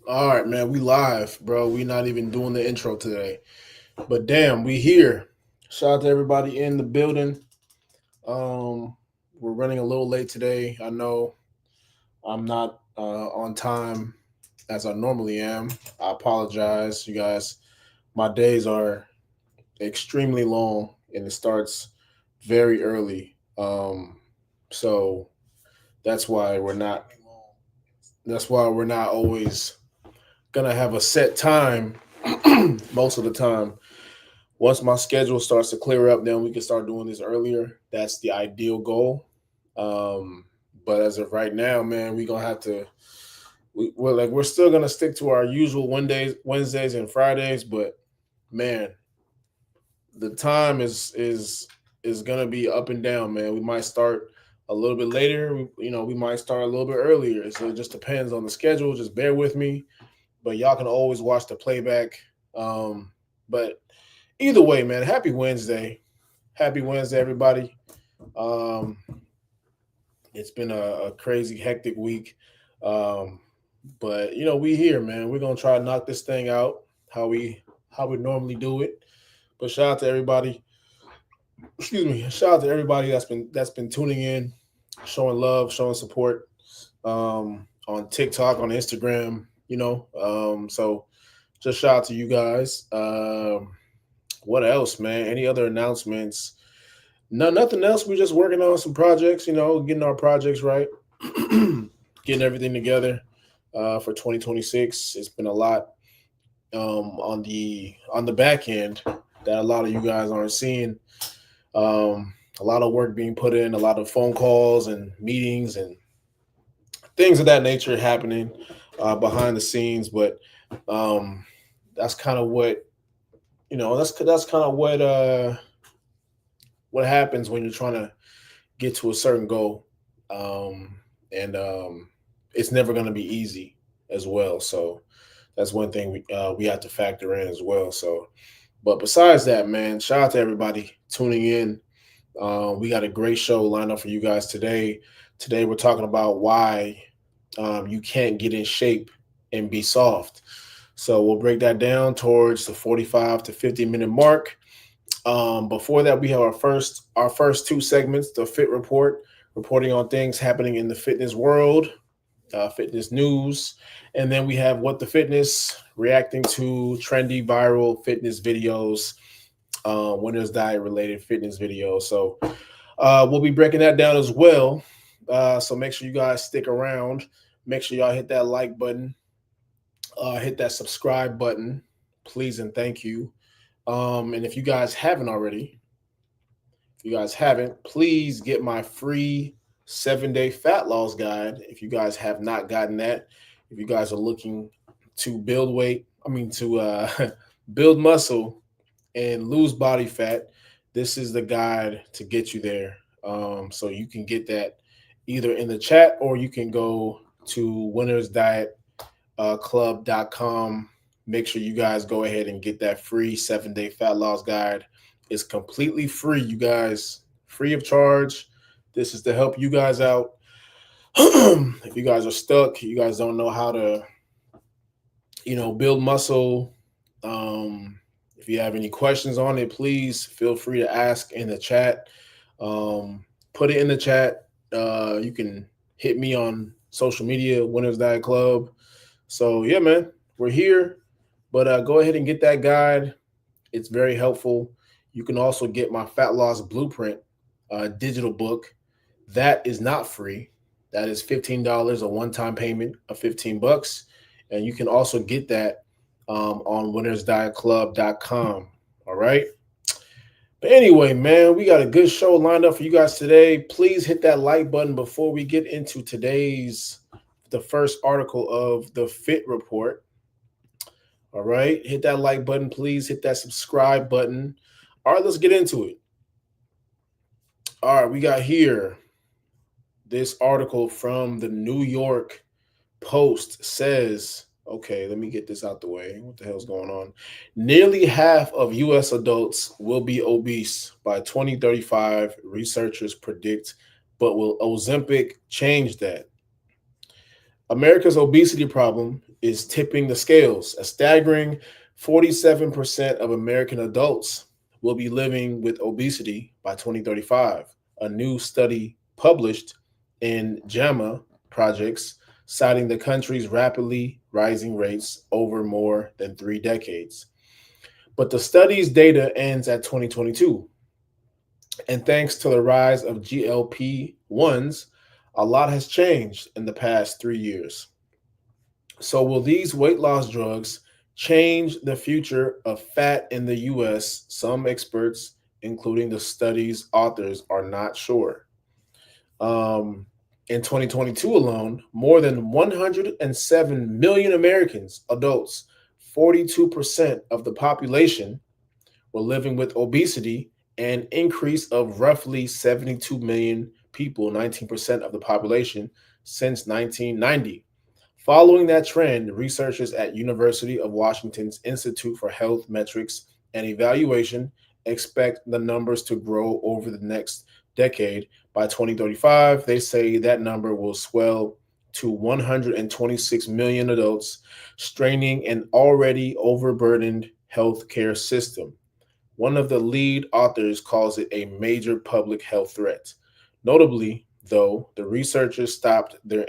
All right, man. We live, bro. We not even doing the intro today. But damn, we here. Shout out to everybody in the building. Um, we're running a little late today. I know I'm not on time as I normally am. I apologize, you guys. My days are extremely long and it starts very early. So that's why we're not always gonna have a set time most of the time. Once my schedule starts to clear up, then we can start doing this earlier. That's the ideal goal. Um, but as of right now, man, we're gonna have to. We're still gonna stick to our usual Wednesdays and Fridays, but man, the time is gonna be up and down, man. We might start a little bit later. We might start a little bit earlier. So it just depends on the schedule. Just bear with me, but y'all can always watch the playback. But either way, man, happy Wednesday. Happy Wednesday, everybody. Um, it's been a crazy, hectic week. Um, but we here, man. We're gonna try to knock this thing out how we normally do it. But shout out to everybody. Excuse me. Shout out to everybody that's been tuning in, showing love, showing support on TikTok, on Instagram. So just shout out to you guys. What else, man? Any other announcements? No, nothing else. We're just working on some projects, getting our projects right, getting everything together for 2026. It's been a lot on the back end that a lot of you guys aren't seeing. A lot of work being put in, a lot of phone calls and meetings and things of that nature happening behind the scenes. But um, that's kind of what that's kind of what happens when you're trying to get to a certain goal, um, and it's never going to be easy as well. So that's one thing we have to factor in as well. So, but besides that, man, shout out to everybody tuning in. We got a great show lined up for you guys today. Today we're talking about why you can't get in shape and be soft. So we'll break that down towards the 45 to 50-minute mark. Before that, we have our first two segments: the Fit Report, reporting on things happening in the fitness world, fitness news, and then we have What the Fitness, reacting to trendy viral fitness videos, winners diet related fitness videos. So we'll be breaking that down as well. So make sure you guys stick around. Make sure y'all hit that like button, hit that subscribe button, please and thank you. And if you guys haven't, please get my free 7-day fat loss guide. If you guys have not gotten that, if you guys are looking to build weight, to build muscle and lose body fat, this is the guide to get you there. So you can get that either in the chat or you can go to winnersdietclub.com. Make sure you guys go ahead and get that free 7-day fat loss guide. It's completely free, you guys, free of charge. This is to help you guys out. If you guys are stuck, you guys don't know how to, build muscle. Um, if you have any questions on it, please feel free to ask in the chat. Put it in the chat. You can hit me on social media, Winners Diet Club. So yeah, man, we're here. But go ahead and get that guide. It's very helpful. You can also get my Fat Loss Blueprint digital book. That is not free. That is $15, a one-time payment of $15, and you can also get that on winnersdietclub.com. All right. But anyway, man, we got a good show lined up for you guys today. Please hit that like button before we get into the first article of the Fit Report. All right, hit that like button, please. Hit that subscribe button. All right, let's get into it. All right, we got here this article from the New York Post says, okay, let me get this out the way. What the hell's going on? Nearly half of US adults will be obese by 2035, researchers predict, but will Ozempic change that? America's obesity problem is tipping the scales. A staggering 47% of American adults will be living with obesity by 2035. A new study published in JAMA Projects citing the country's rapidly rising rates over more than 3 decades. But the study's data ends at 2022. And thanks to the rise of GLP 1s, a lot has changed in the past 3 years. So, will these weight loss drugs change the future of fat in the US? Some experts, including the study's authors, are not sure. Um, in 2022 alone, more than 107 million Americans, adults, 42% of the population, were living with obesity, an increase of roughly 72 million people, 19% of the population, since 1990. Following that trend, researchers at University of Washington's Institute for Health Metrics and Evaluation expect the numbers to grow over the next decade. By 2035, they say that number will swell to 126 million adults, straining an already overburdened healthcare system. One of the lead authors calls it a major public health threat. Notably, though, the researchers stopped their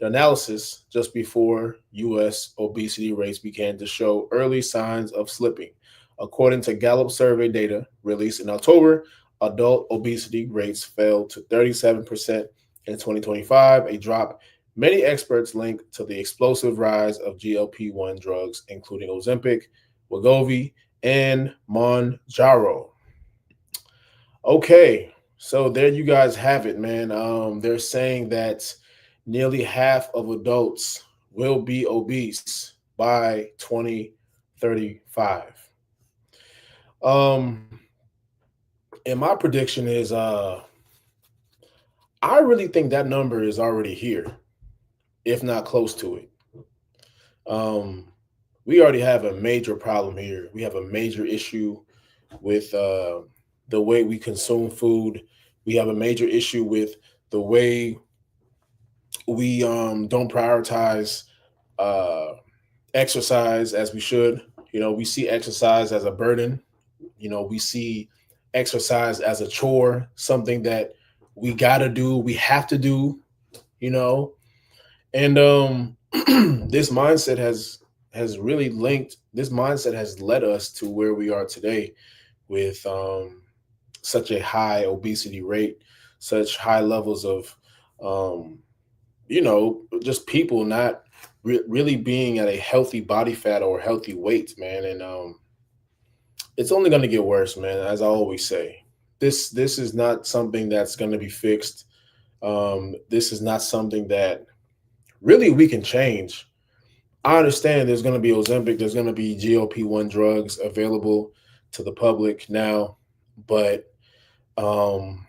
analysis just before U.S. obesity rates began to show early signs of slipping. According to Gallup survey data released in October, adult obesity rates fell to 37% in 2025, a drop many experts link to the explosive rise of GLP-1 drugs, including Ozempic, Wegovy, and Monjaro. Okay, so there you guys have it, man. They're saying that nearly half of adults will be obese by 2035. Um, and my prediction is I really think that number is already here, if not close to it. Um, we already have a major problem here. We have a major issue with the way we consume food. We have a major issue with the way we don't prioritize uh, exercise as we should. We see exercise as a burden. We see exercise as a chore, something that we got to do, we have to do, you know. And this mindset has really linked. This mindset has led us to where we are today with such a high obesity rate, such high levels of, um, just people not really being at a healthy body fat or healthy weight, man. And it's only going to get worse, man. As I always say, this is not something that's going to be fixed. This is not something that really we can change. I understand there's going to be Ozempic, there's going to be GLP-1 drugs available to the public now, but um,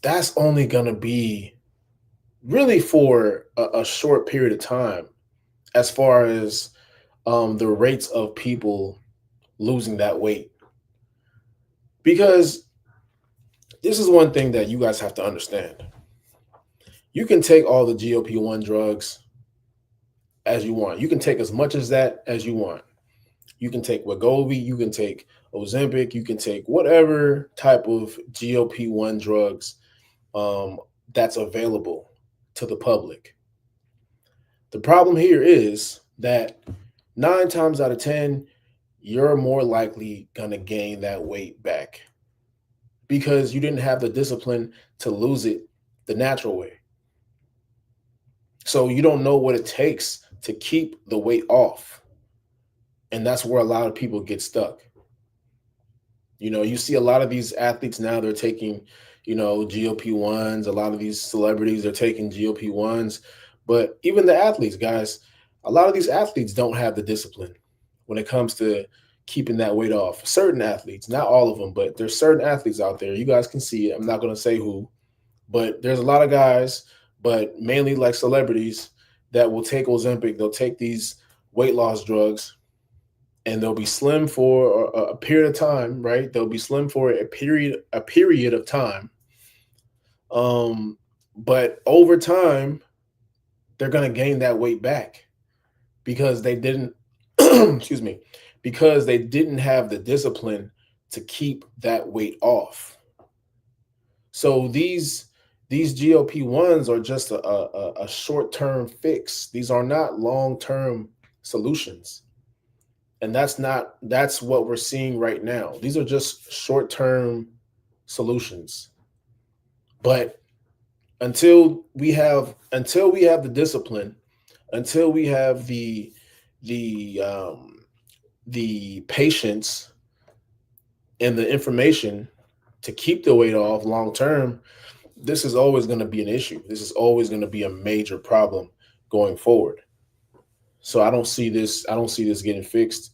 that's only going to be really for a short period of time as far as the rates of people losing that weight. Because this is one thing that you guys have to understand. You can take all the GLP-1 drugs as you want. You can take as much as that as you want. You can take Wegovy, you can take Ozempic, you can take whatever type of GLP-1 drugs that's available to the public. The problem here is that 9 times out of 10, you're more likely going to gain that weight back because you didn't have the discipline to lose it the natural way. So you don't know what it takes to keep the weight off. And that's where a lot of people get stuck. You see a lot of these athletes now, they're taking, GLP-1s. A lot of these celebrities are taking GLP-1s. But even the athletes, guys, a lot of these athletes don't have the discipline when it comes to keeping that weight off. Certain athletes, not all of them, but there's certain athletes out there. You guys can see it. I'm not going to say who, but there's a lot of guys, but mainly like celebrities, that will take Ozempic. They'll take these weight loss drugs and they'll be slim for a period of time, right? They'll be slim for a period of time. But over time, they're going to gain that weight back because they didn't, excuse me, because they didn't have the discipline to keep that weight off. So these GLP-1s are just a short-term fix. These are not long-term solutions. And that's what we're seeing right now. These are just short-term solutions. But until we have the discipline, until we have the the patience and the information to keep the weight off long term, this is always going to be an issue. This is always going to be a major problem going forward. So I don't see this getting fixed.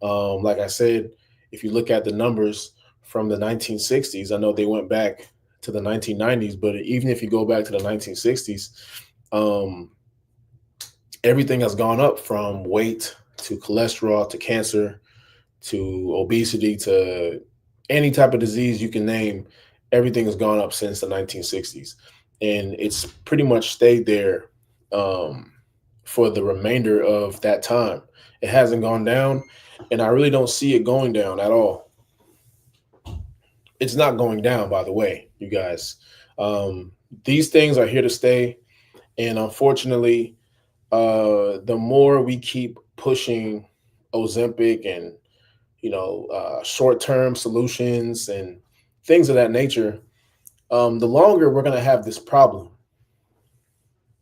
Like I said, if you look at the numbers from the 1960s, I know they went back to the 1990s, but even if you go back to the 1960s, um, everything has gone up from weight to cholesterol to cancer to obesity to any type of disease you can name. Everything has gone up since the 1960s, and it's pretty much stayed there um, for the remainder of that time. It hasn't gone down, and I really don't see it going down at all. It's not going down, by the way, you guys. Um, these things are here to stay, and unfortunately, the more we keep pushing Ozempic and short-term solutions and things of that nature, the longer we're going to have this problem.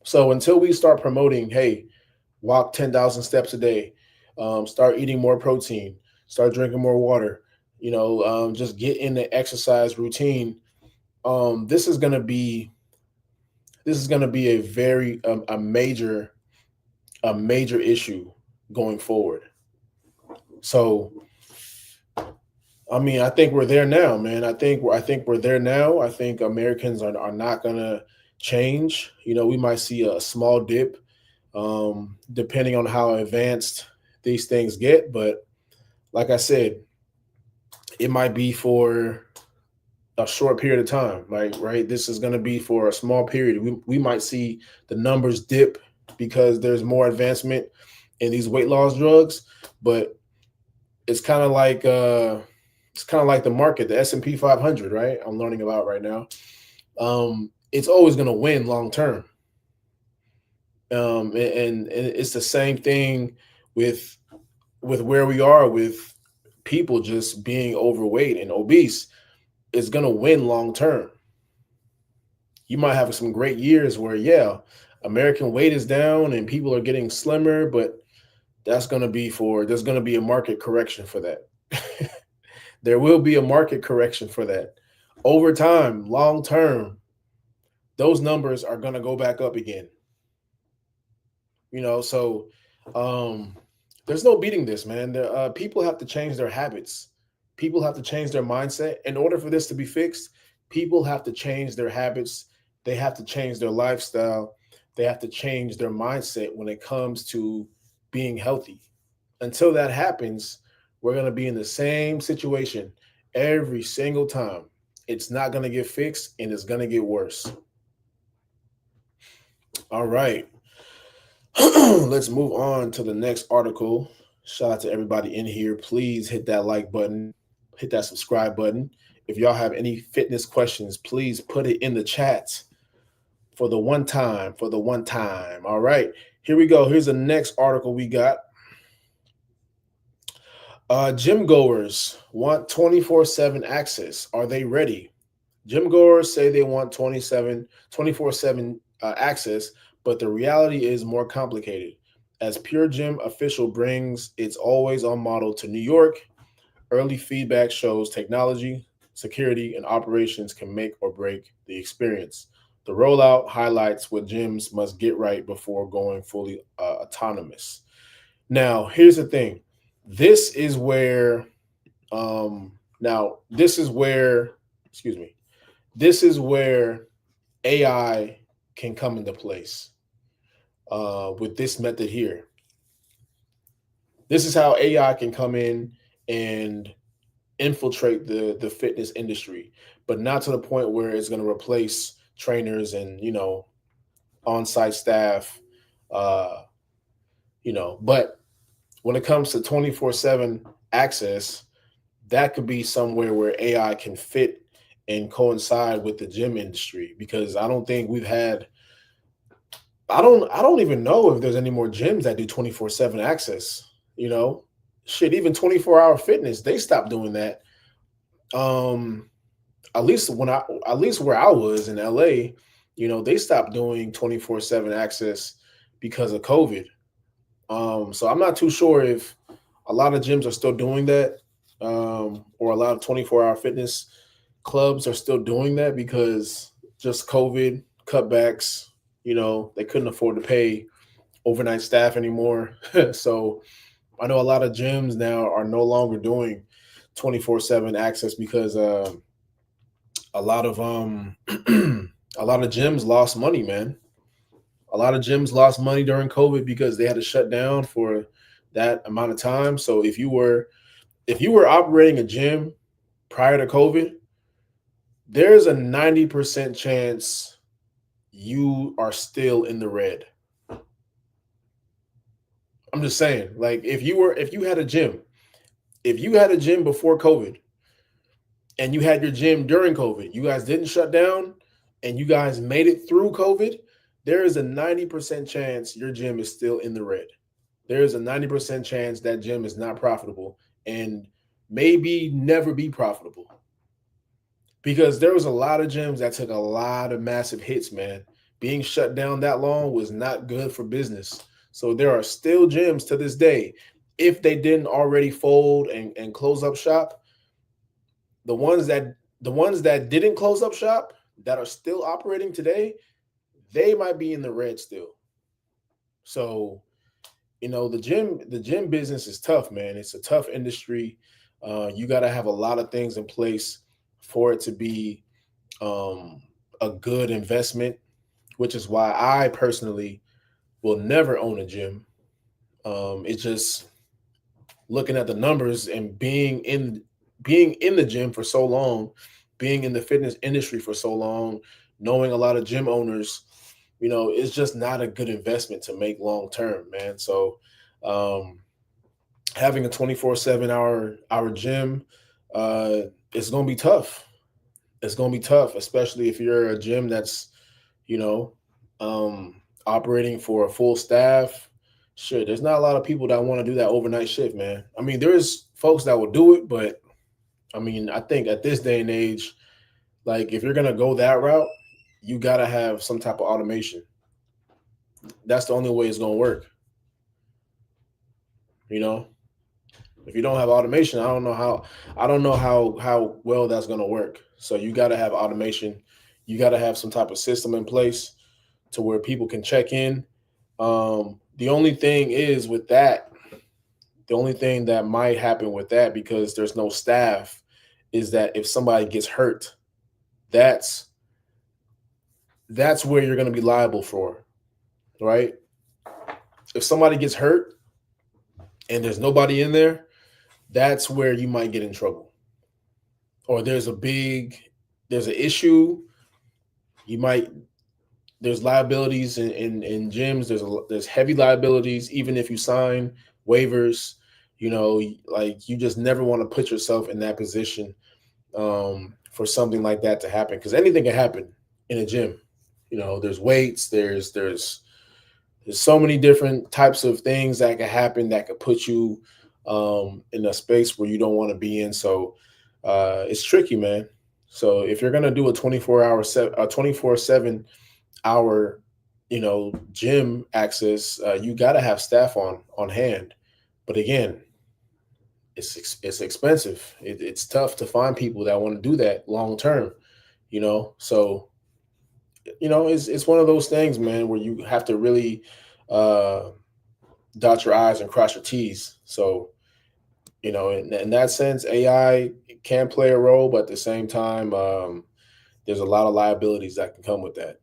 So until we start promoting, hey, walk 10,000 steps a day, start eating more protein, start drinking more water, just get in the exercise routine. This is going to be a very a major issue going forward. So I mean, I think we're there now, man. I think we're there now. I think Americans are not gonna change. We might see a small dip, depending on how advanced these things get. But like I said, it might be for a short period of time. Like, right, this is gonna be for a small period. We might see the numbers dip because there's more advancement in these weight loss drugs, but it's kind of like the market, the S&P 500, right? I'm learning about right now. It's always going to win long term. And it's the same thing with where we are with people just being overweight and obese. It's going to win long term. You might have some great years where, yeah, American weight is down and people are getting slimmer, but there's going to be a market correction for that. There will be a market correction for that. Over time, long term, those numbers are going to go back up again. So there's no beating this, man. People have to change their habits. People have to change their mindset. In order for this to be fixed, people have to change their habits. They have to change their lifestyle. They have to change their mindset when it comes to being healthy. Until that happens, we're going to be in the same situation every single time. It's not going to get fixed, and it's going to get worse. All right. Let's move on to the next article. Shout out to everybody in here. Please hit that like button, hit that subscribe button. If y'all have any fitness questions, please put it in the chat for the one time. All right. Here we go. Here's the next article we got. Gym goers want 24/7 access. Are they ready? Gym goers say they want 24/7 access, but the reality is more complicated. As Pure Gym official brings its always-on model to New York, early feedback shows technology, security, and operations can make or break the experience. The rollout highlights what gyms must get right before going fully autonomous. Now, here's the thing. This is where, this is where AI can come into place with this method here. This is how AI can come in and infiltrate the fitness industry, but not to the point where it's going to replace trainers and on-site staff Uh, but when it comes to 24/7 access, that could be somewhere where AI can fit and coincide with the gym industry, because I don't even know if there's any more gyms that do 24/7 access. You know, shit, even 24-hour fitness, they stopped doing that. Um, at least where I was in LA, they stopped doing 24/7 access because of COVID. So I'm not too sure if a lot of gyms are still doing that, or a lot of 24-hour fitness clubs are still doing that because just COVID cutbacks. They couldn't afford to pay overnight staff anymore. So I know a lot of gyms now are no longer doing 24/7 access because a lot of a lot of gyms lost money, man. A lot of gyms lost money during COVID because they had to shut down for that amount of time. So if you were operating a gym prior to COVID, there's a 90% chance you are still in the red. I'm just saying, like if you had a gym before COVID and you had your gym during COVID, you guys didn't shut down and you guys made it through COVID, there is a 90% chance your gym is still in the red. There is a 90% chance that gym is not profitable and maybe never be profitable, because there was a lot of gyms that took a lot of massive hits, man. Being shut down that long was not good for business. So there are still gyms to this day, if they didn't already fold and close up shop, the ones that didn't close up shop that are still operating today, they might be in the red still. So, the gym business is tough, man. It's a tough industry. You got to have a lot of things in place for it to be um, a good investment, which is why I personally will never own a gym. It's just looking at the numbers and being in the gym for so long, being in the fitness industry for so long, knowing a lot of gym owners, it's just not a good investment to make long term, man. So um, having a 24/7 hour gym, uh, it's gonna be tough. It's gonna be tough, especially if you're a gym that's you know, operating for a full staff. Shit, there's not a lot of people that want to do that overnight shift, man. I mean, there's folks that will do it, but I mean, I think at this day and age, like if you're gonna go that route, you gotta have some type of automation. That's the only way it's gonna work. You know, if you don't have automation, I don't know how well that's gonna work. So you gotta have automation. You gotta have some type of system in place to where people can check in. The only thing is with that, the only thing that might happen with that, because there's no staff, is that if somebody gets hurt, that's that's where you're going to be liable for, right? If somebody gets hurt and there's nobody in there, that's where you might get in trouble. Or there's an issue, you might there's liabilities in gyms. There's heavy liabilities, even if you sign waivers. Like you just never want to put yourself in that position for something like that to happen, because anything can happen in a gym. There's weights, there's so many different types of things that could happen that could put you in a space where you don't want to be in. So it's tricky, man. So if you're gonna do a 24/7 hour gym access, you got to have staff on hand. But again, it's expensive. It's tough to find people that want to do that long term. So it's one of those things, man, where you have to really uh dot your i's and cross your t's. So in that sense, AI can play a role, but at the same time, there's a lot of liabilities that can come with that.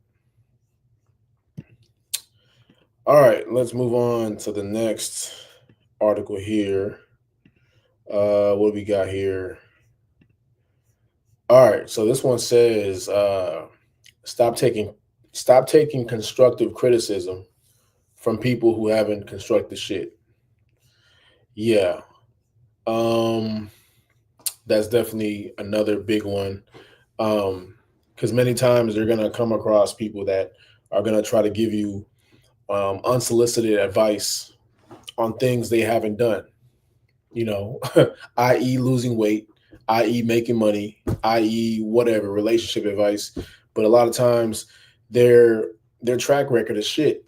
All right, let's move on to the next article here. What do we got here? All right, so this one says, stop taking stop taking constructive criticism from people who haven't constructed shit. Yeah. Um, that's definitely another big one. Because many times you're gonna come across people that are gonna try to give you unsolicited advice on things they haven't done. You know, i.e., losing weight, i.e., making money, i.e., whatever relationship advice. But a lot of times, their their track record is shit.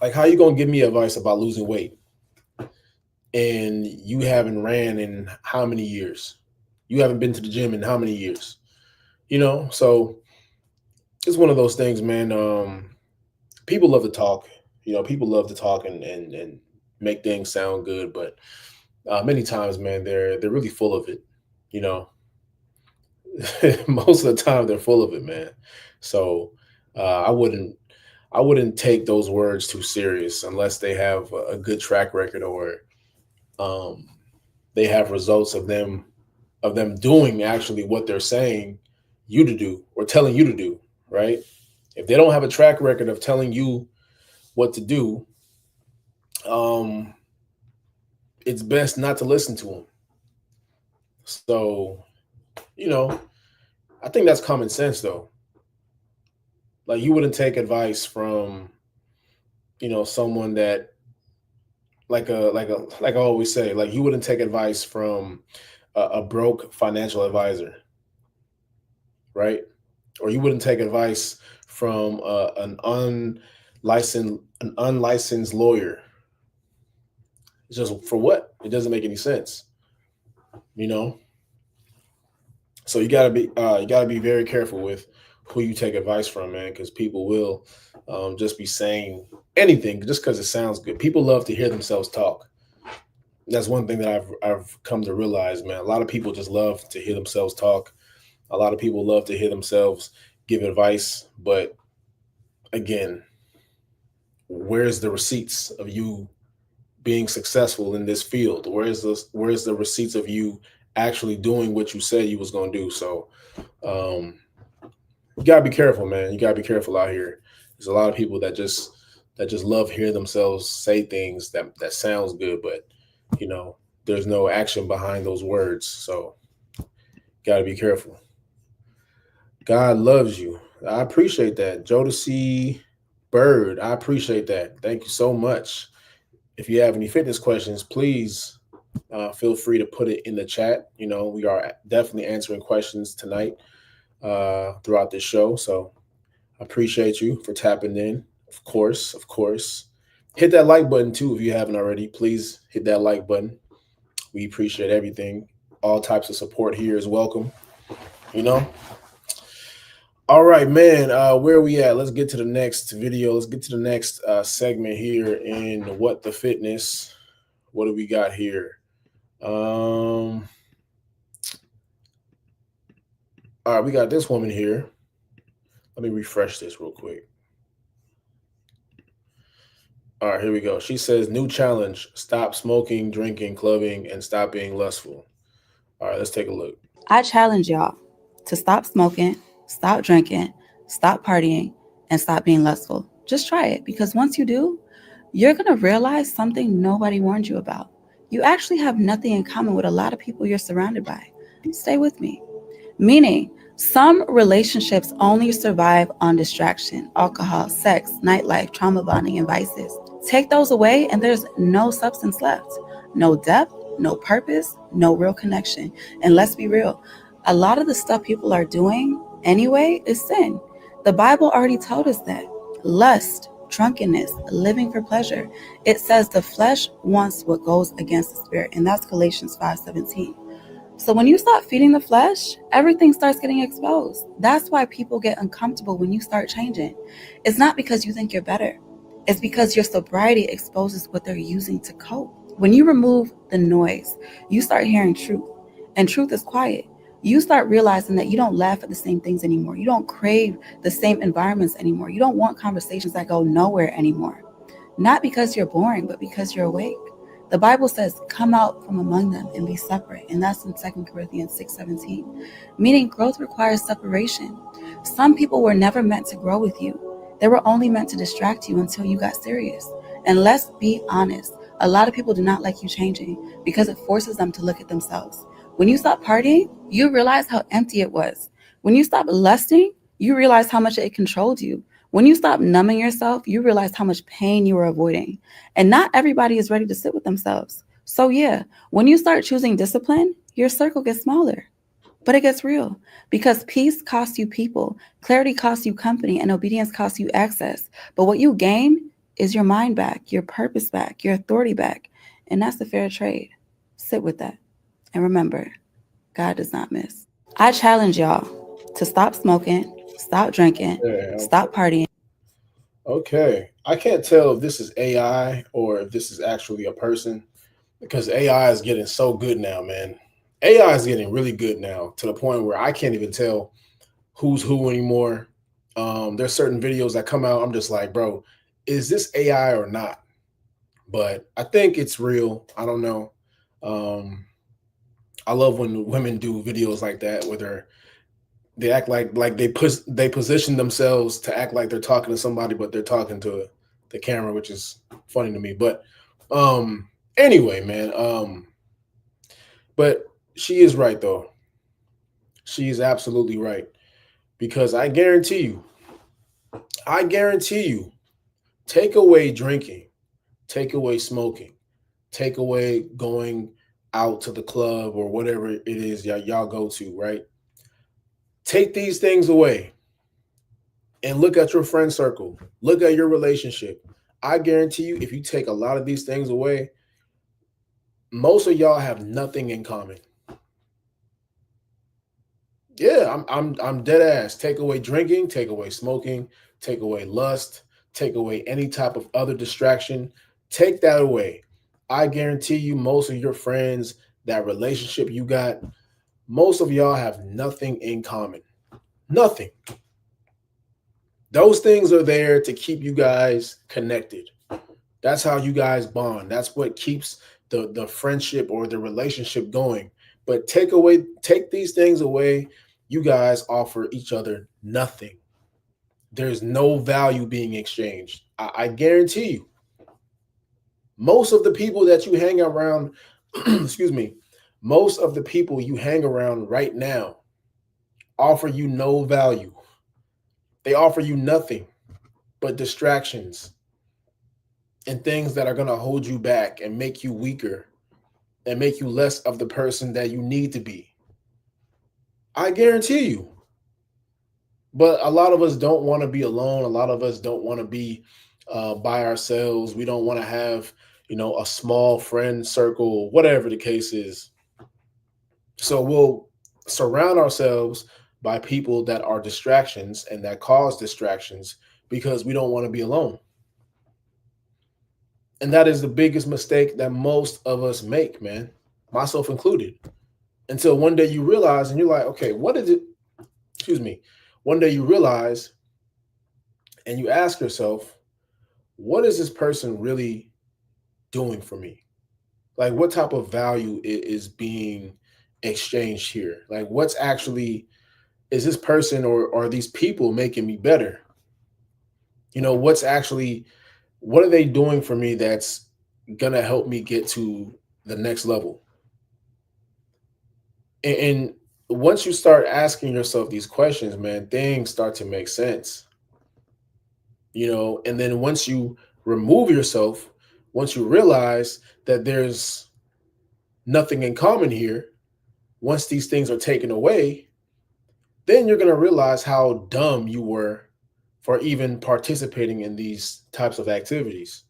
Like, how you gonna give me advice about losing weight and you haven't ran in how many years? You haven't been to the gym in how many years? So it's one of those things, man. People love to talk. People love to talk and make things sound good, but many times, man, they're really full of it. You know, most of the time they're full of it, man. So I wouldn't take those words too serious unless they have a good track record, or um, they have results of them doing actually what they're saying you to do or telling you to do, right? If they don't have a track record of telling you what to do, um, it's best not to listen to them. So, you know, I think that's common sense, though. Like, you wouldn't take advice from, someone that, like I always say, like, you wouldn't take advice from a broke financial advisor, right? Or you wouldn't take advice from an unlicensed lawyer. It's just, for what? It doesn't make any sense, you know. So you gotta be very careful with who you take advice from, man, because people will just be saying anything just because it sounds good. People love to hear themselves talk. That's one thing that I've come to realize, man. A lot of people just love to hear themselves talk. A lot of people love to hear themselves give advice, but again, where's the receipts of you being successful in this field? Where's the receipts of you actually doing what you said you was gonna do? So um, you gotta be careful, man. You gotta be careful out here. There's a lot of people that just love hearing themselves say things that sounds good, but you know, there's no action behind those words. So gotta be careful. God loves you. I appreciate that. Jodeci Bird, I appreciate that. Thank you so much. If you have any fitness questions, please feel free to put it in the chat. We are definitely answering questions tonight throughout this show. So I appreciate you for tapping in. Of course, of course. Hit that like button too if you haven't already. Please hit that like button. We appreciate everything. All types of support here is welcome. You know. All right, man. Where are we at? Let's get to the next video. Let's get to the next segment here in What the Fitness. What do we got here? All right, we got this woman here. Let me refresh this real quick. All right, here we go. She says, new challenge: stop smoking, drinking, clubbing, and stop being lustful. All right, let's take a look. I challenge y'all to stop smoking, stop drinking, stop partying, and stop being lustful. Just try it, because once you do, you're going to realize something nobody warned you about. You actually have nothing in common with a lot of people you're surrounded by. Stay with me. Meaning, some relationships only survive on distraction, alcohol, sex, nightlife, trauma bonding, and vices. Take those away, and there's no substance left, no depth, no purpose, no real connection. And let's be real, a lot of the stuff people are doing anyway is sin. The Bible already told us that. Lust, drunkenness, living for pleasure. It says the flesh wants what goes against the spirit, and that's Galatians 5:17. So when you start feeding the flesh, everything starts getting exposed. That's why people get uncomfortable when you start changing. It's not because you think you're better. It's because your sobriety exposes what they're using to cope. When you remove the noise, you start hearing truth. And truth is quiet. You start realizing that you don't laugh at the same things anymore. You don't crave the same environments anymore. You don't want conversations that go nowhere anymore. Not because you're boring, but because you're awake. The Bible says, come out from among them and be separate. And that's in 2 Corinthians 6:17. Meaning growth requires separation. Some people were never meant to grow with you. They were only meant to distract you until you got serious. And let's be honest, a lot of people do not like you changing because it forces them to look at themselves. When you stop partying, you realize how empty it was. When you stop lusting, you realize how much it controlled you. When you stop numbing yourself, you realize how much pain you were avoiding. And not everybody is ready to sit with themselves. So, yeah, when you start choosing discipline, your circle gets smaller. But it gets real because peace costs you people, clarity costs you company, and obedience costs you access. But what you gain is your mind back, your purpose back, your authority back. And that's the fair trade. Sit with that. And remember, God does not miss. I challenge y'all to stop smoking, stop drinking, Yeah, stop partying. okay. I can't tell if this is AI or if this is actually a person because AI is getting so good now, man. AI is getting really good now to the point where I can't even tell who's who anymore. There's certain videos that come out. I'm just like, bro, is this AI or not? But I think it's real. I don't know. Um, I love when women do videos like that where they act like they position themselves to act like they're talking to somebody, but they're talking to the camera, which is funny to me. But um, anyway, man. But she is right though. She is absolutely right because I guarantee you, take away drinking, take away smoking, take away going out to the club or whatever it is y'all go to, right? Take these things away and look at your friend circle, look at your relationship. I guarantee you, if you take a lot of these things away, most of y'all have nothing in common. Yeah, I'm dead ass. Take away drinking, take away smoking, take away lust, take away any type of other distraction. Take that away. I guarantee you, most of your friends, that relationship you got, most of y'all have nothing in common. Nothing. Those things are there to keep you guys connected. That's how you guys bond. That's what keeps the friendship or the relationship going. But take these things away, you guys offer each other nothing. There's no value being exchanged. I guarantee you. Most of the people that you hang around, excuse me, most of the people you hang around right now offer you no value. They offer you nothing but distractions and things that are going to hold you back and make you weaker and make you less of the person that you need to be. I guarantee you. But a lot of us don't want to be alone. A lot of us don't want to be by ourselves. We don't want to have, a small friend circle, whatever the case is. So we'll surround ourselves by people that are distractions and that cause distractions because we don't want to be alone. And that is the biggest mistake that most of us make, man, myself included. Until one day you realize and you're like, okay, what is it? Excuse me. One day you realize and you ask yourself, what is this person really doing for me? Like, what type of value is being exchanged here? Like, what's actually, is this person or are these people making me better? What's actually, what are they doing for me that's gonna help me get to the next level? And once you start asking yourself these questions, man, things start to make sense. And then once you remove yourself, once you realize that there's nothing in common here, once these things are taken away, then you're going to realize how dumb you were for even participating in these types of activities.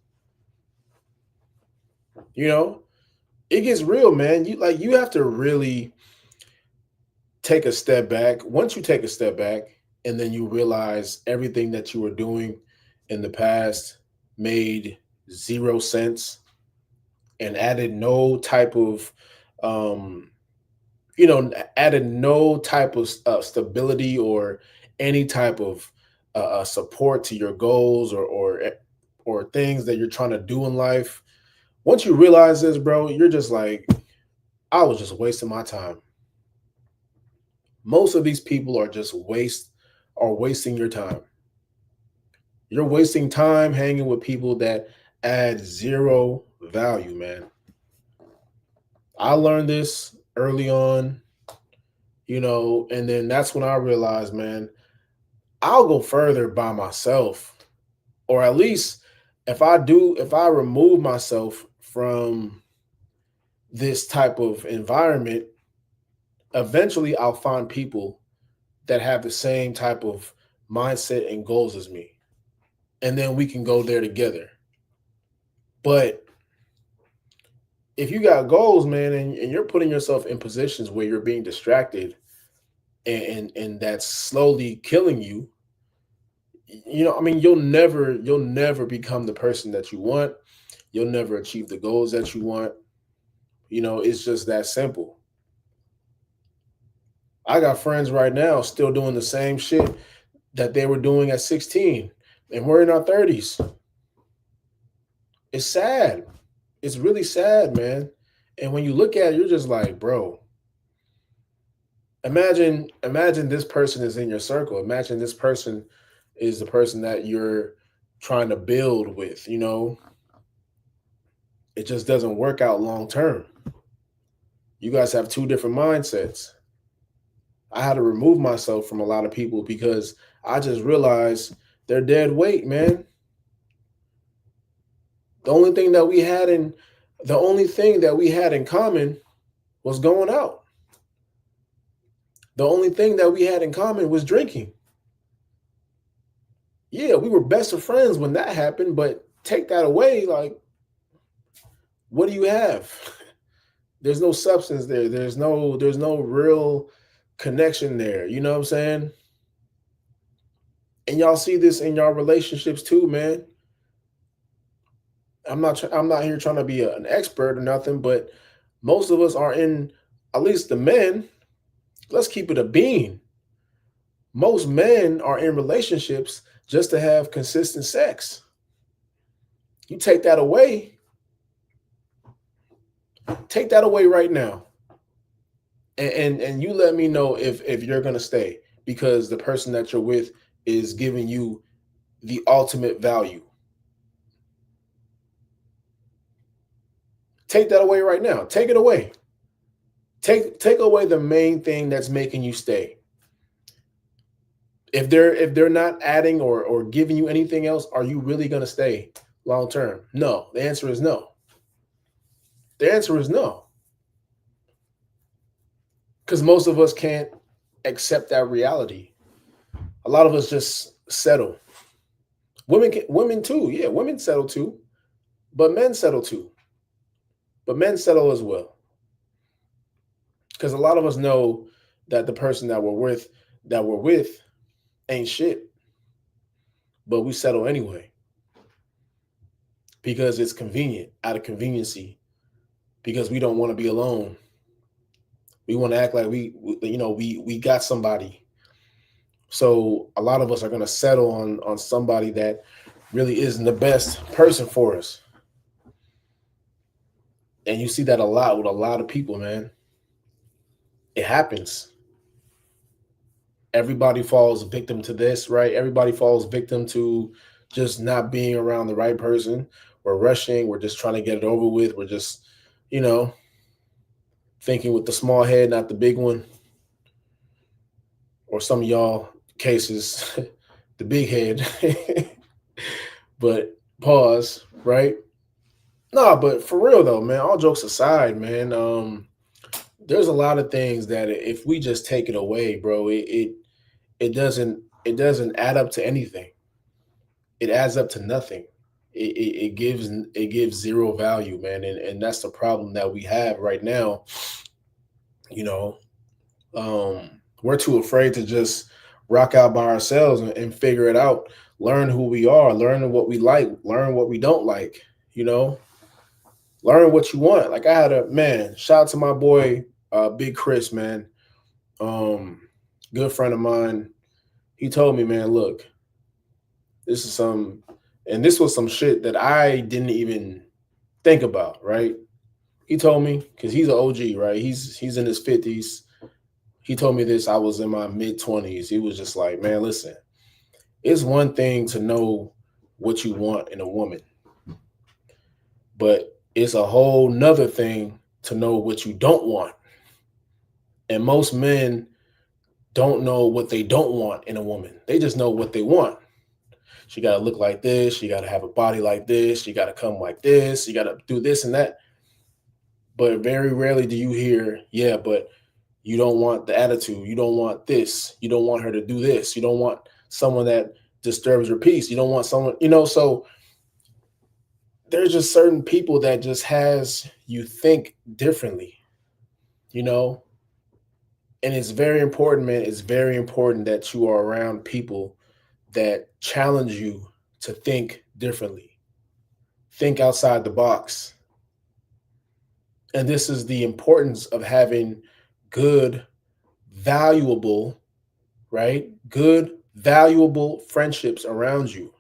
It gets real, man. You have to really take a step back. Once you take a step back and then you realize everything that you were doing in the past made zero sense and added no type of um added no type of stability or any type of support to your goals or things that you're trying to do in life. Once you realize this, bro, you're just like, I was just wasting my time. Most of these people are just wasting your time. You're wasting time hanging with people that add zero value, man. I learned this early on, and then that's when I realized, man, I'll go further by myself. Or at least if I remove myself from this type of environment, eventually I'll find people that have the same type of mindset and goals as me. And then we can go there together. But if you got goals, man, and you're putting yourself in positions where you're being distracted and that's slowly killing you, I mean, you'll never become the person that you want. You'll never achieve the goals that you want. It's just that simple. I got friends right now still doing the same shit that they were doing at 16, and we're in our 30s. It's sad. It's really sad, man. And when you look at it, you're just like, bro, imagine this person is in your circle. Imagine this person is the person that you're trying to build with, It just doesn't work out long term. You guys have two different mindsets. I had to remove myself from a lot of people because I just realized they're dead weight, man. The only thing that we had in common was going out. The only thing that we had in common was drinking. Yeah, we were best of friends when that happened, but take that away, like, what do you have? There's no substance there. There's no real connection there. You know what I'm saying? And y'all see this in y'all relationships too, man. I'm not here trying to be an expert or nothing, but most of us are in, at least the men, let's keep it a bean. Most men are in relationships just to have consistent sex. You take that away right now. And you let me know if you're gonna stay, because the person that you're with is giving you the ultimate value. Take that away right now. Take it away. Take away the main thing that's making you stay. If they're not adding or giving you anything else, are you really gonna stay long term? No. The answer is no. The answer is no. Because most of us can't accept that reality. A lot of us just settle. Women too. Yeah, women settle too. But men settle too. But men settle as well. Because a lot of us know that the person that we're with ain't shit. But we settle anyway. Because it's convenient, out of conveniency. Because we don't want to be alone. We want to act like we got somebody. So a lot of us are going to settle on somebody that really isn't the best person for us. And you see that a lot with a lot of people, man. It happens. Everybody falls victim to this, right? Everybody falls victim to just not being around the right person. We're rushing. We're just trying to get it over with. We're just, thinking with the small head, not the big one. Or some of y'all cases, the big head. But pause, right? No, but for real though, man, all jokes aside, man, there's a lot of things that if we just take it away, bro, it doesn't add up to anything. It adds up to nothing. It gives zero value, man, and that's the problem that we have right now. We're too afraid to just rock out by ourselves and figure it out, learn who we are, learn what we like, learn what we don't like, learn what you want. Like, I had shout out to my boy, Big Chris, man. Good friend of mine. He told me, man, look, this was some shit that I didn't even think about, right? He told me, because he's an OG, right? He's in his 50s. He told me this, I was in my mid-20s. He was just like, man, listen, it's one thing to know what you want in a woman. But it's a whole nother thing to know what you don't want. And most men don't know what they don't want in a woman. They just know what they want. She got to look like this. She got to have a body like this. She got to come like this. You got to do this and that. But very rarely do you hear, yeah, but you don't want the attitude. You don't want this. You don't want her to do this. You don't want someone that disturbs your peace. You don't want someone, so there's just certain people that just has you think differently, and it's very important, man. It's very important that you are around people that challenge you to think differently, think outside the box. And this is the importance of having good, valuable, right? Good, valuable friendships around you.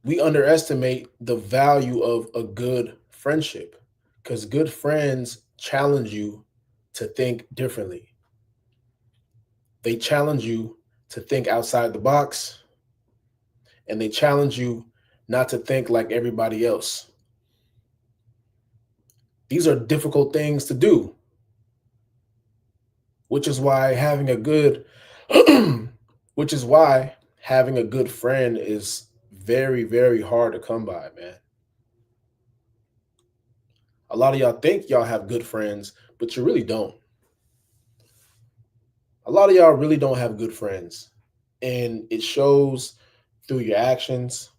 We underestimate the value of a good friendship because good friends challenge you to think differently. They challenge you to think outside the box, and they challenge you not to think like everybody else. These are difficult things to do, which is why having a good friend is very, very hard to come by, man. A lot of y'all think y'all have good friends, but you really don't. A lot of y'all really don't have good friends. And it shows through your actions,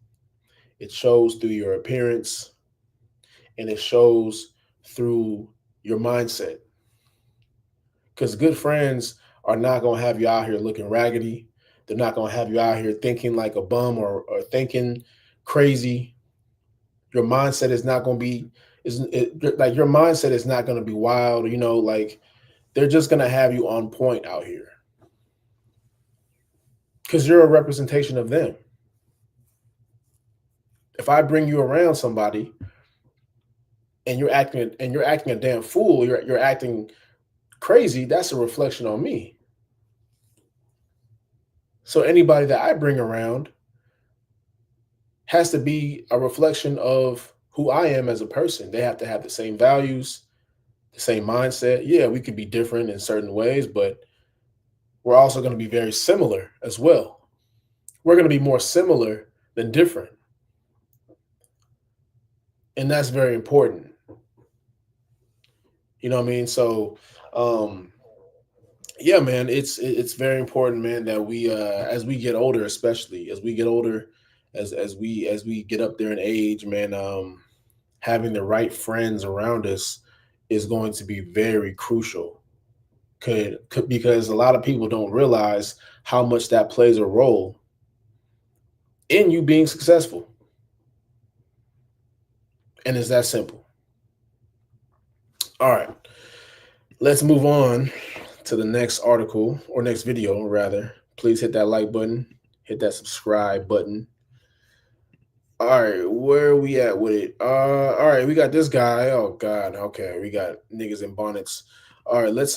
it shows through your appearance, and it shows through your mindset. Because good friends are not going to have you out here looking raggedy. They're not going to have you out here thinking like a bum or thinking crazy. Your mindset is not going to be, your mindset is not going to be wild, like they're just going to have you on point out here. Because you're a representation of them. If I bring you around somebody and you're acting a damn fool, you're acting crazy, that's a reflection on me. So anybody that I bring around has to be a reflection of who I am as a person. They have to have the same values, the same mindset. Yeah, we could be different in certain ways, but we're also going to be very similar as well. We're going to be more similar than different. And that's very important. You know what I mean? So, yeah, man, it's very important, man, that we as we get older, especially as we get older, as we get up there in age, man, having the right friends around us is going to be very crucial. Because a lot of people don't realize how much that plays a role in you being successful. And it's that simple. All right, let's move on to the next article or next video, rather. Please hit that like button, hit that subscribe button. All right, where are we at with it? All right, we got this guy. Oh God, okay, we got niggas in bonnets. All right, let's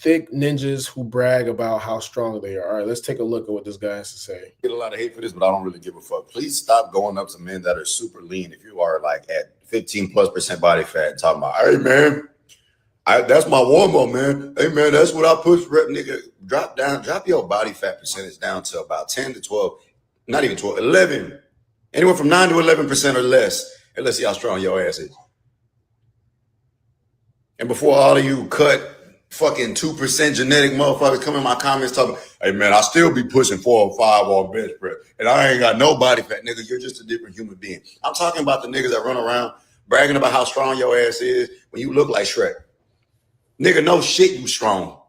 thick ninjas who brag about how strong they are. All right, let's take a look at what this guy has to say. Get a lot of hate for this, but I don't really give a fuck. Please stop going up to men that are super lean. If you are like at 15+% body fat, and talking about, hey man, that's my warm up, man. Hey man, that's what I push. Nigga, drop your body fat percentage down to about 10 to 12, not even 12, 11. Anywhere from 9 to 11% or less. And let's see how strong your ass is. And before all of you cut fucking 2% genetic motherfuckers come in my comments talking, hey man, I still be pushing 4 or 5 on bench press. And I ain't got no body fat, nigga. You're just a different human being. I'm talking about the niggas that run around bragging about how strong your ass is when you look like Shrek. Nigga, no shit, you strong.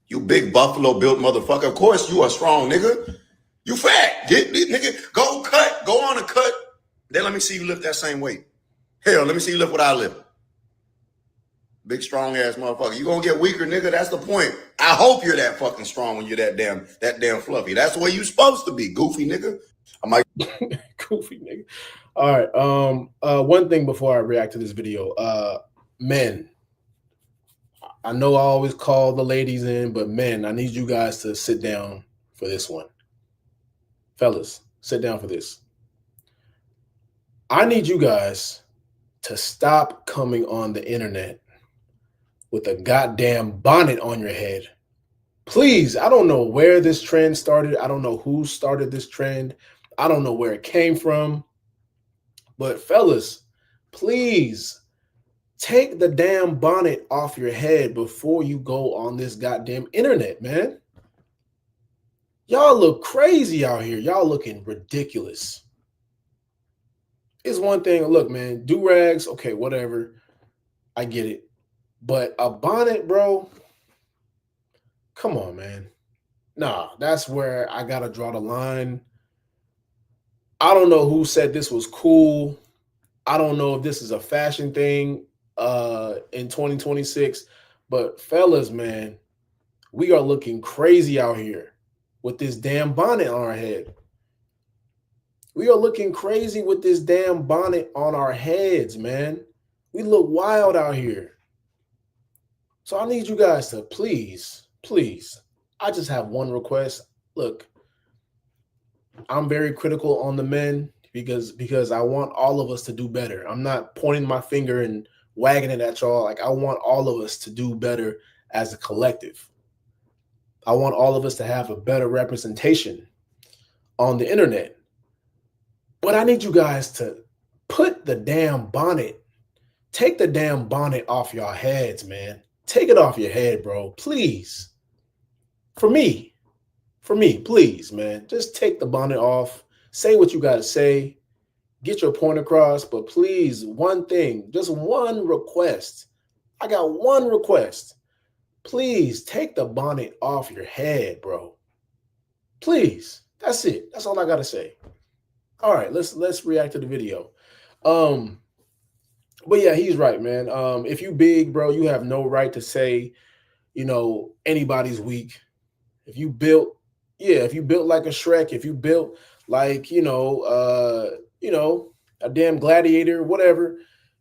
You big buffalo built motherfucker. Of course you are strong, nigga. You fat. Nigga, go on a cut. Then let me see you lift that same weight. Hell, let me see you lift what I lift. Big strong ass motherfucker. You gonna get weaker, nigga. That's the point. I hope you're that fucking strong when you're that damn fluffy. That's the way you supposed to be, goofy nigga. I might goofy nigga. All right. One thing before I react to this video, men. I know I always call the ladies in, but men, I need you guys to sit down for this one. Fellas, sit down for this. I need you guys to stop coming on the internet with a goddamn bonnet on your head. Please, I don't know where this trend started. I don't know who started this trend. I don't know where it came from. But fellas, please take the damn bonnet off your head before you go on this goddamn internet, man. Y'all look crazy out here. Y'all looking ridiculous. It's one thing, look, man, do-rags, okay, whatever. I get it. But a bonnet, bro, come on, man. Nah, that's where I got to draw the line. I don't know who said this was cool. I don't know if this is a fashion thing in 2026. But fellas, man, we are looking crazy out here with this damn bonnet on our head. We are looking crazy with this damn bonnet on our heads, man. We look wild out here. So I need you guys to please, I just have one request. Look, I'm very critical on the men because I want all of us to do better. I'm not pointing my finger and wagging it at y'all. Like, I want all of us to do better as a collective. I want all of us to have a better representation on the internet. But I need you guys to put the damn bonnet, take the damn bonnet off your heads, man. Take it off your head, bro. Please. For me, please, man. Just take the bonnet off. Say what you got to say. Get your point across. But please, one thing, just one request. I got one request. Please take the bonnet off your head, bro. Please. That's it. That's all I got to say. All right, let's react to the video. But yeah, he's right, man. If you big, bro, you have no right to say, anybody's weak. If you built like a Shrek, if you built like, a damn gladiator, whatever,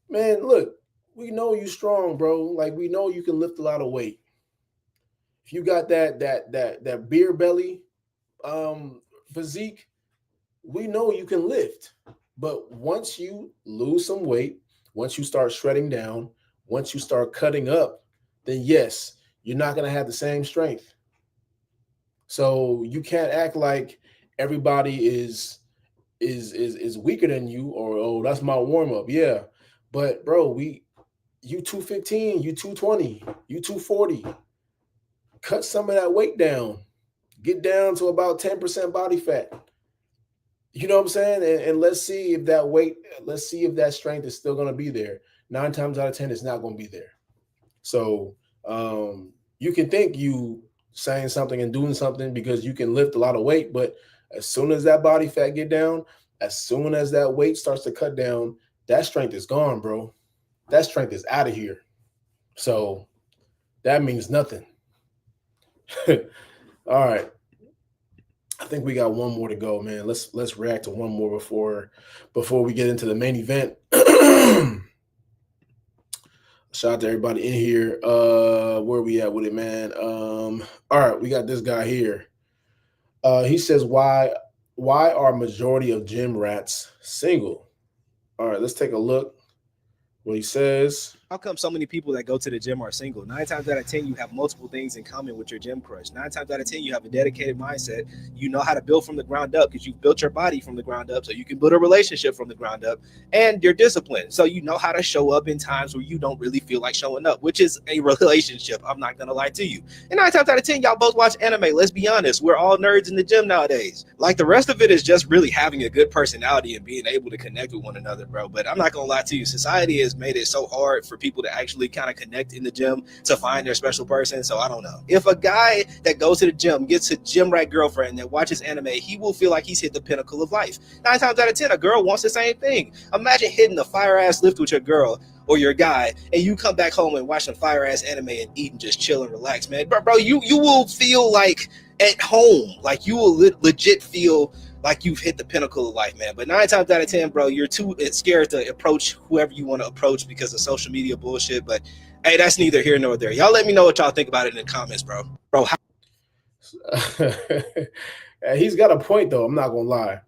man, look, we know you strong, bro. Like, we know you can lift a lot of weight. If you got that beer belly physique, we know you can lift. But once you lose some weight, once you start shredding down, once you start cutting up, then yes, you're not going to have the same strength. So you can't act like everybody is weaker than you, or, oh, that's my warm-up. Yeah. But bro, you 215, you 220, you 240. Cut some of that weight down. Get down to about 10% body fat. You know what I'm saying? And let's see if that strength is still going to be there. 9 times out of 10, it's not going to be there. So you can think you saying something and doing something because you can lift a lot of weight, but as soon as that body fat get down, as soon as that weight starts to cut down, that strength is gone, bro. That strength is out of here. So that means nothing. All right. I think we got one more to go, man. Let's react to one more before we get into the main event. Shout out to everybody in here. Where we at with it, man? All right, we got this guy here. He says, why are majority of gym rats single? All right, let's take a look what he says. How come so many people that go to the gym are single? 9 times out of 10, you have multiple things in common with your gym crush. 9 times out of 10, you have a dedicated mindset. You know how to build from the ground up because you've built your body from the ground up, so you can build a relationship from the ground up, and you're disciplined. So you know how to show up in times where you don't really feel like showing up, which is a relationship. I'm not going to lie to you. And 9 times out of 10, y'all both watch anime. Let's be honest. We're all nerds in the gym nowadays. Like, the rest of it is just really having a good personality and being able to connect with one another, bro. But I'm not going to lie to you. Society has made it so hard for people to actually kind of connect in the gym to find their special person. So I don't know. If a guy that goes to the gym gets a gym rat girlfriend that watches anime, he will feel like he's hit the pinnacle of life. 9 times out of 10, a girl wants the same thing. Imagine hitting a fire ass lift with your girl or your guy, and you come back home and watch some fire ass anime and eat and just chill and relax, man. Bro, you will feel like at home. Like, you will legit feel like you've hit the pinnacle of life, man. But 9 times out of 10, bro, you're too scared to approach whoever you want to approach because of social media bullshit. But hey, that's neither here nor there. Y'all let me know what y'all think about it in the comments, bro. He's got a point though. I'm not gonna lie.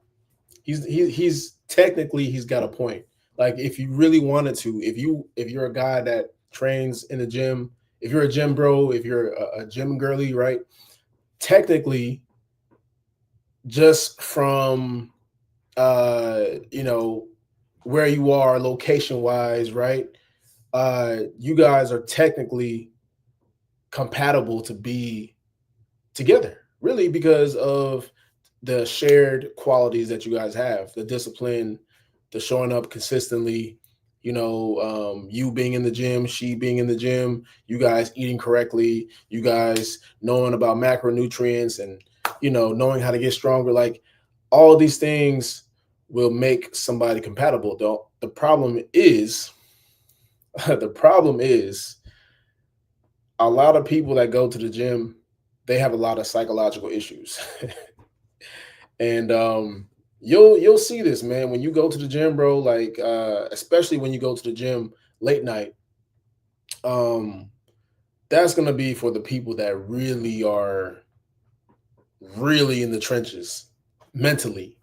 He's technically he's got a point. Like if you really wanted to, if you're a guy that trains in the gym, if you're a gym bro, if you're a gym girly, right? Technically, just from you know, where you are location wise, right? You guys are technically compatible to be together, really, because of the shared qualities that you guys have, the discipline, the showing up consistently, you know, you being in the gym, she being in the gym, you guys eating correctly, you guys knowing about macronutrients and, you know, knowing how to get stronger. Like all of these things will make somebody compatible. Though the problem is, the problem is a lot of people that go to the gym, they have a lot of psychological issues. And you'll see this, man, when you go to the gym, bro, like especially when you go to the gym late night. That's gonna be for the people that really are really in the trenches mentally.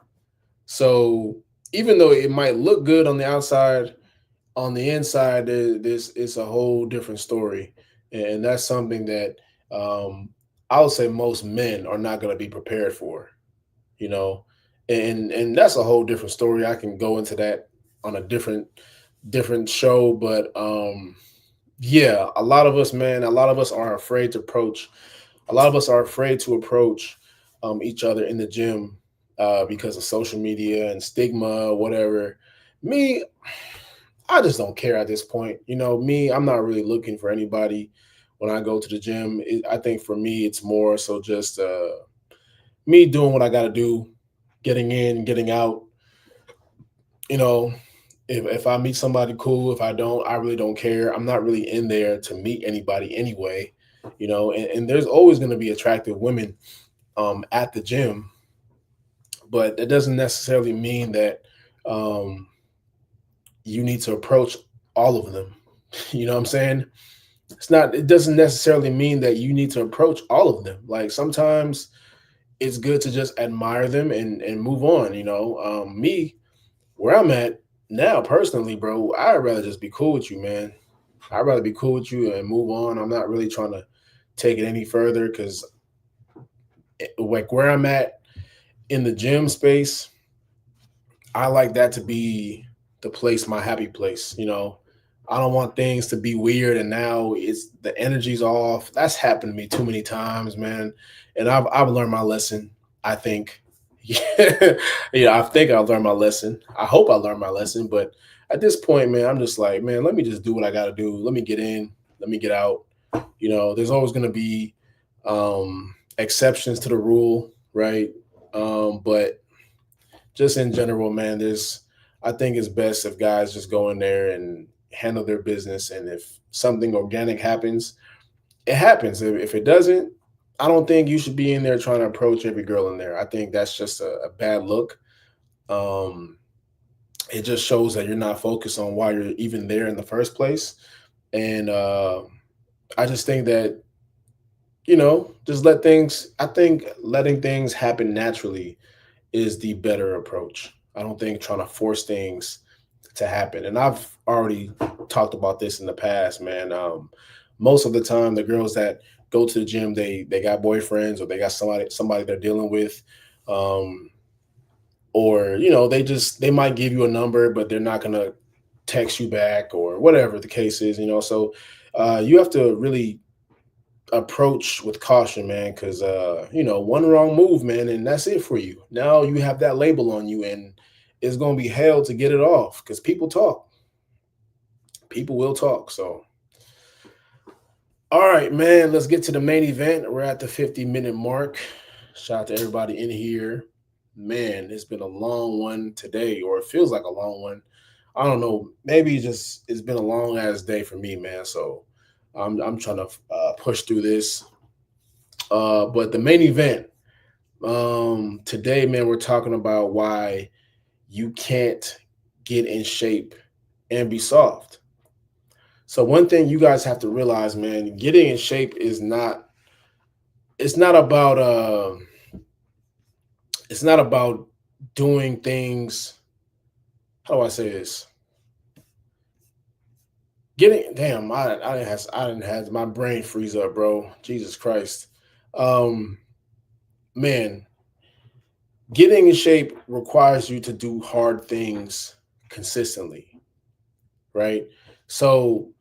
So even though it might look good on the outside, on the inside, this is a whole different story, and that's something that I would say most men are not going to be prepared for, you know, and that's a whole different story. I can go into that on a different show, but yeah, a lot of us, man, a lot of us are afraid to approach. A lot of us are afraid to approach each other in the gym because of social media and stigma, whatever. Me, I just don't care at this point. You know, me, I'm not really looking for anybody when I go to the gym. I think for me, it's more so just me doing what I got to do, getting in, getting out. You know, if I meet somebody cool, if I don't, I really don't care. I'm not really in there to meet anybody anyway. You know, and there's always going to be attractive women at the gym, but that doesn't necessarily mean that you need to approach all of them. You know what I'm saying? It doesn't necessarily mean that you need to approach all of them. Like sometimes it's good to just admire them and move on. You know, me, where I'm at now personally, bro, I'd rather just be cool with you, man. I'd rather be cool with you and move on. I'm not really trying to take it any further because like where I'm at in the gym space, I like that to be the place, my happy place. You know, I don't want things to be weird and now it's the energy's off. That's happened to me too many times, man. And I've learned my lesson, I think. Yeah, I think I've learned my lesson. I hope I learned my lesson. But at this point, man, I'm just like, man, let me just do what I got to do. Let me get in. Let me get out. You know, there's always going to be exceptions to the rule, right? But just in general, man, I think it's best if guys just go in there and handle their business. And if something organic happens, it happens. If it doesn't, I don't think you should be in there trying to approach every girl in there. I think that's just a bad look. It just shows that you're not focused on why you're even there in the first place. And I just think that, you know, I think letting things happen naturally is the better approach. I don't think trying to force things to happen. And I've already talked about this in the past, man. Most of the time, the girls that go to the gym, they got boyfriends or they got somebody they're dealing with, or you know, they might give you a number, but they're not gonna text you back or whatever the case is, you know. So you have to really approach with caution, man, because you know, one wrong move, man, and that's it for you. Now you have that label on you, and it's gonna be hell to get it off because people talk. People will talk. So, all right, man, let's get to the main event. We're at the 50-minute mark. Shout out to everybody in here. Man, it's been a long one today, or it feels like a long one. I don't know. Maybe it's been a long ass day for me, man. So I'm trying to push through this. But the main event today, man, we're talking about why you can't get in shape and be soft. So one thing you guys have to realize, man, getting in shape it's not about it's not about doing things. How do I say this? I didn't have my brain freeze up, bro. Jesus Christ. Man, getting in shape requires you to do hard things consistently, right? So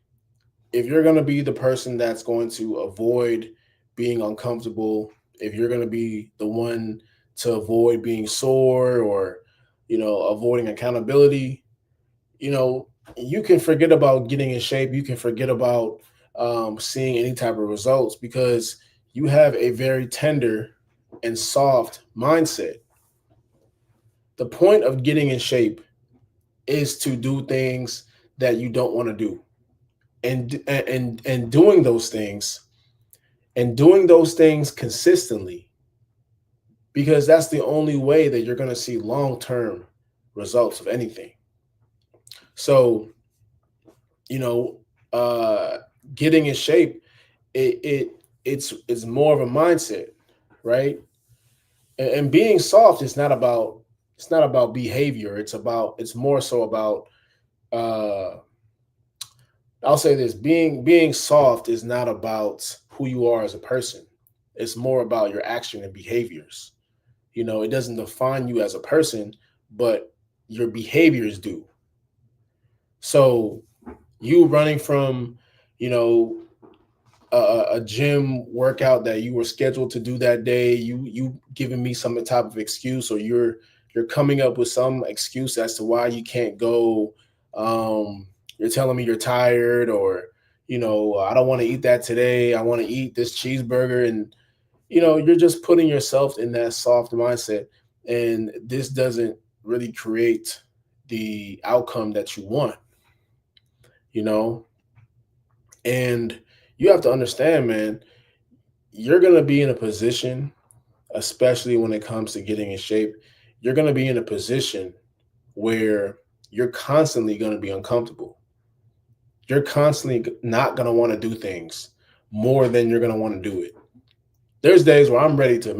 if you're going to be the person that's going to avoid being uncomfortable, if you're going to be the one to avoid being sore or, avoiding accountability, you can forget about getting in shape. You can forget about seeing any type of results because you have a very tender and soft mindset. The point of getting in shape is to do things that you don't want to do. And doing those things consistently, because that's the only way that you're going to see long-term results of anything. So, getting in shape, it's more of a mindset, right? And being soft is not about behavior. It's more so about I'll say this, being soft is not about who you are as a person. It's more about your action and behaviors. It doesn't define you as a person, but your behaviors do. So you running from, a gym workout that you were scheduled to do that day, you giving me some type of excuse, or you're coming up with some excuse as to why you can't go. You're telling me you're tired, or, I don't want to eat that today. I want to eat this cheeseburger. And, you're just putting yourself in that soft mindset. And this doesn't really create the outcome that you want, and you have to understand, man, you're going to be in a position, especially when it comes to getting in shape, you're going to be in a position where you're constantly going to be uncomfortable. You're constantly not going to want to do things more than you're going to want to do it. There's days where I'm ready to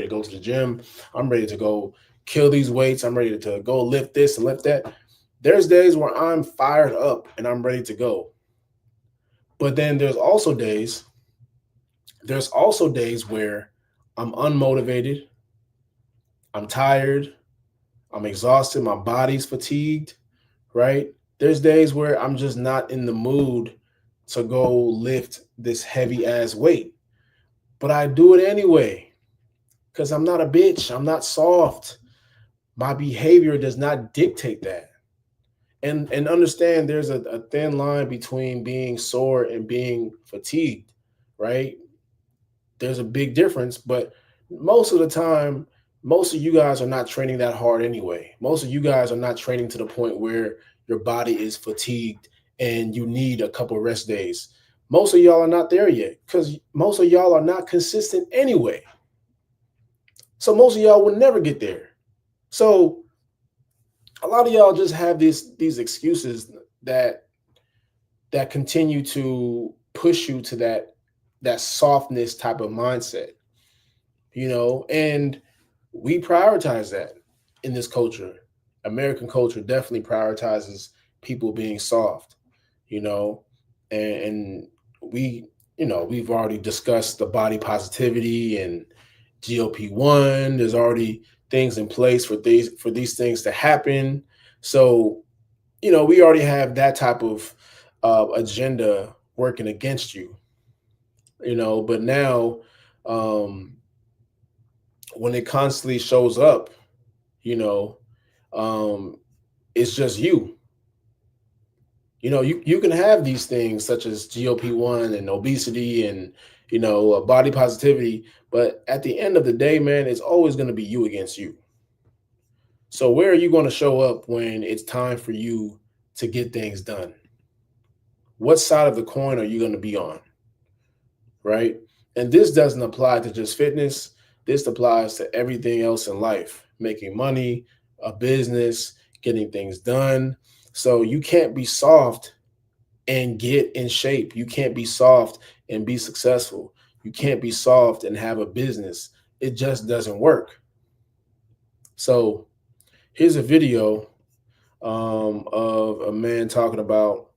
go to the gym. I'm ready to go kill these weights. I'm ready to go lift this and lift that. There's days where I'm fired up and I'm ready to go. But then there's also days where I'm unmotivated, I'm tired, I'm exhausted, my body's fatigued, right? There's days where I'm just not in the mood to go lift this heavy ass weight. But I do it anyway because I'm not a bitch. I'm not soft. My behavior does not dictate that. And understand there's a thin line between being sore and being fatigued, right? There's a big difference, but most of the time, most of you guys are not training that hard anyway. Most of you guys are not training to the point where your body is fatigued and you need a couple rest days. Most of y'all are not there yet because most of y'all are not consistent anyway. So most of y'all will never get there. So a lot of y'all just have these excuses that continue to push you to that softness type of mindset, and we prioritize that in this culture. American culture definitely prioritizes people being soft, and we've already discussed the body positivity and GLP-1. There's already things in place for these things to happen. So, we already have that type of agenda working against you, but now when it constantly shows up, it's just you. You can have these things such as GLP-1 and obesity and, body positivity, but at the end of the day, man, it's always going to be you against you. So where are you going to show up when it's time for you to get things done? What side of the coin are you going to be on? Right? And this doesn't apply to just fitness. This applies to everything else in life, making money, a business, getting things done. So you can't be soft and get in shape. You can't be soft and be successful. You can't be soft and have a business. It just doesn't work. So here's a video of a man talking about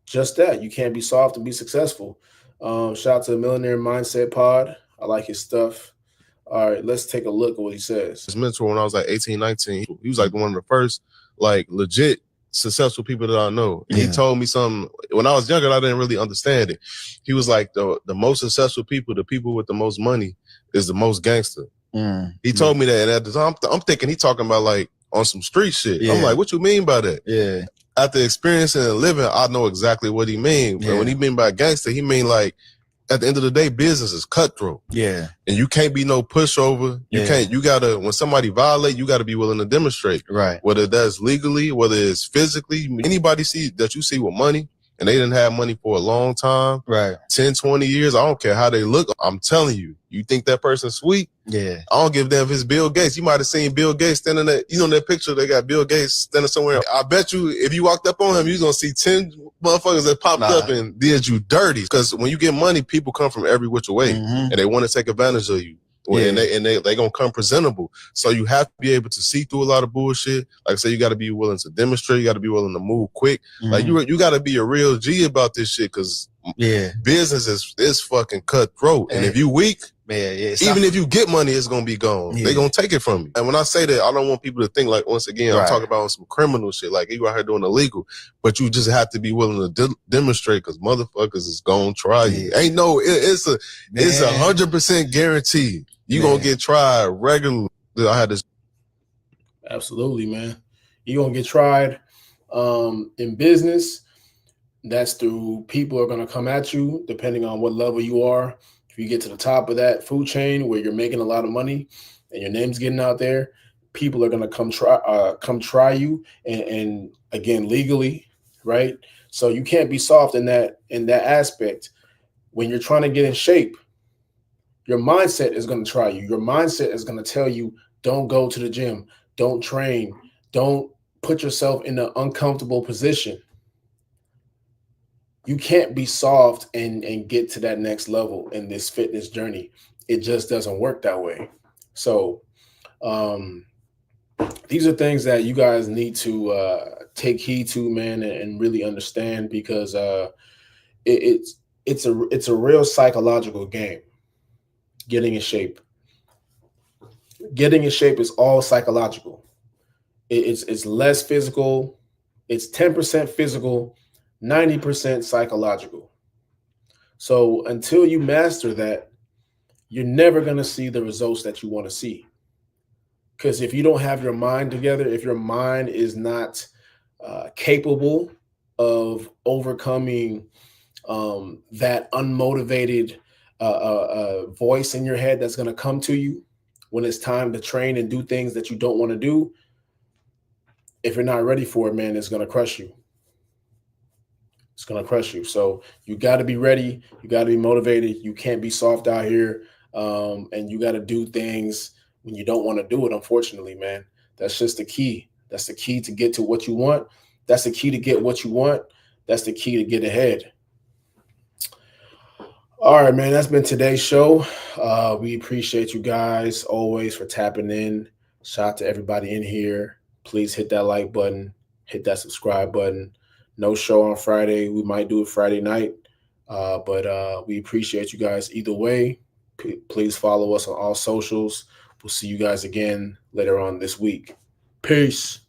just that. You can't be soft and be successful. Shout out to the Millionaire Mindset Pod. I like his stuff. All right, let's take a look at what he says. His mentor when I was like 18, 19, he was like one of the first like legit successful people that I know. And he told me something when I was younger, I didn't really understand it. He was like the most successful people, the people with the most money is the most gangster. He told me that, and at the time I'm thinking he talking about like on some street shit. I'm like, what you mean by that? Yeah. After experiencing and living, I know exactly what he mean. But when he mean by gangster, he mean like at the end of the day, business is cutthroat. Yeah. And you can't be no pushover. You gotta, when somebody violate, you gotta be willing to demonstrate. Right. Whether that's legally, whether it's physically. Anybody that you see with money, and they didn't have money for a long time. Right. 10, 20 years, I don't care how they look. I'm telling you, you think that person's sweet? Yeah. I don't give a damn if it's Bill Gates. You might have seen Bill Gates standing there. You know that picture, they got Bill Gates standing somewhere. I bet you if you walked up on him, you're going to see 10 motherfuckers that popped up and did you dirty. Because when you get money, people come from every which way. And they want to take advantage of you. And they gonna come presentable. So you have to be able to see through a lot of bullshit. Like I say, you got to be willing to demonstrate. You got to be willing to move quick. Like you got to be a real G about this shit, because business is fucking cutthroat. And if you weak, even if you get money, it's gonna be gone. They gonna take it from you. And when I say that, I don't want people to think like, once again, I'm talking about some criminal shit. Like you out here doing illegal, but you just have to be willing to demonstrate, because motherfuckers is gonna try you. Ain't no, it's 100% guarantee. You gonna get tried regularly. I had this. Absolutely, man. You're gonna get tried in business. That's through people are gonna come at you depending on what level you are. If you get to the top of that food chain where you're making a lot of money and your name's getting out there, people are gonna come try you and again legally, right? So you can't be soft in that aspect. When you're trying to get in shape, your mindset is going to try you. Your mindset is going to tell you, don't go to the gym, don't train, don't put yourself in an uncomfortable position. You can't be soft and get to that next level in this fitness journey. It just doesn't work that way. So these are things that you guys need to take heed to, man, and really understand, because it's a real psychological game. Getting in shape is all psychological. It's less physical. It's 10% physical, 90% psychological. So until you master that, you're never going to see the results that you want to see. Because if you don't have your mind together, if your mind is not capable of overcoming that unmotivated voice in your head that's going to come to you when it's time to train and do things that you don't want to do, if you're not ready for it, man, it's going to crush you. It's going to crush you. So you got to be ready. You got to be motivated. You can't be soft out here. And you got to do things when you don't want to do it, unfortunately, man. That's just the key. That's the key to get to what you want. That's the key to get what you want. That's the key to get ahead. All right, man, that's been today's show. We appreciate you guys always for tapping in. Shout out to everybody in here. Please hit that like button, hit that subscribe button. No show on Friday. We might do it Friday night, but we appreciate you guys either way. Please follow us on all socials. We'll see you guys again later on this week. Peace.